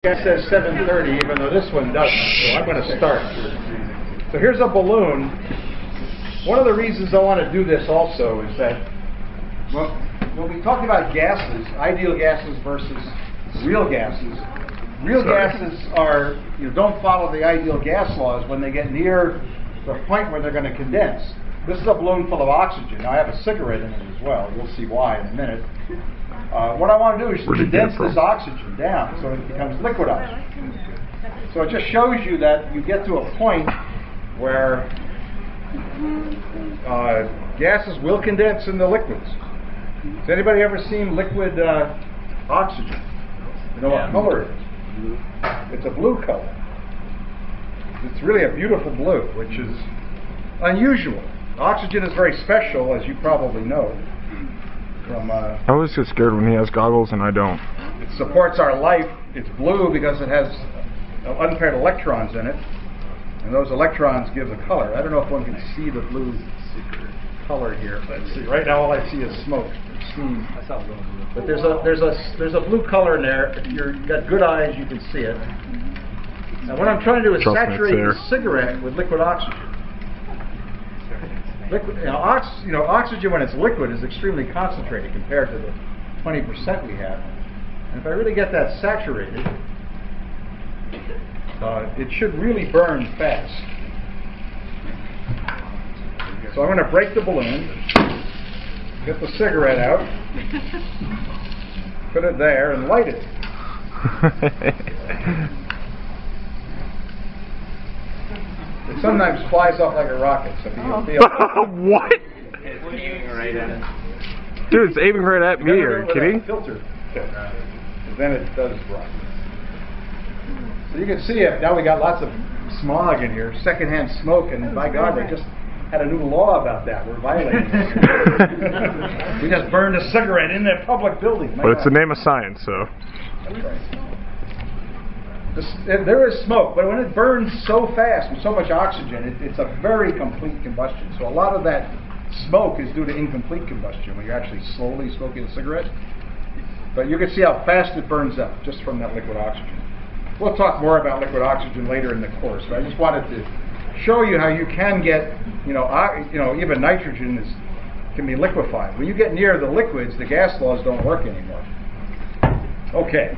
It says 7:30, even though this one doesn't, so I'm going to start. So here's a balloon. One of the reasons I want to do this also is that when we talk about gases, ideal gases versus real gases are, don't follow the ideal gas laws when they get near the point where they're going to condense. This is a balloon full of oxygen. Now I have a cigarette in it as well. You'll see why in a minute. What I want to do is condense this oxygen down so it becomes liquid oxygen. So it just shows you that you get to a point where gases will condense into liquids. Has anybody ever seen liquid oxygen? You know what color it is? It's a blue color. It's really a beautiful blue, which is unusual. Oxygen is very special, as you probably know. I always get scared when he has goggles and I don't. It supports our life. It's blue because it has unpaired electrons in it, and those electrons give the color. I don't know if one can see the blue color here. Let's see. Right now, all I see is smoke, steam. But there's a blue color in there. If you've got good eyes, you can see it. Now, what I'm trying to do is saturate the cigarette with liquid oxygen. Oxygen when it's liquid is extremely concentrated compared to the 20% we have. And if I really get that saturated, it should really burn fast. So I'm going to break the balloon, get the cigarette out, put it there, and light it. It sometimes flies off like a rocket, so you can feel What? It's aiming right at it. Dude, it's aiming right at me. Are you kidding? Filter. Then it does run. So you can see it. Now we got lots of smog in here, secondhand smoke, and by God, they just had a new law about that. We're violating it. We just burned a cigarette in that public building. But it's the name of science, so. That's right. There is smoke, but when it burns so fast with so much oxygen, it's a very complete combustion. So a lot of that smoke is due to incomplete combustion when you're actually slowly smoking a cigarette. But you can see how fast it burns up just from that liquid oxygen. We'll talk more about liquid oxygen later in the course, but I just wanted to show you how you can get, even nitrogen can be liquefied. When you get near the liquids, the gas laws don't work anymore. Okay.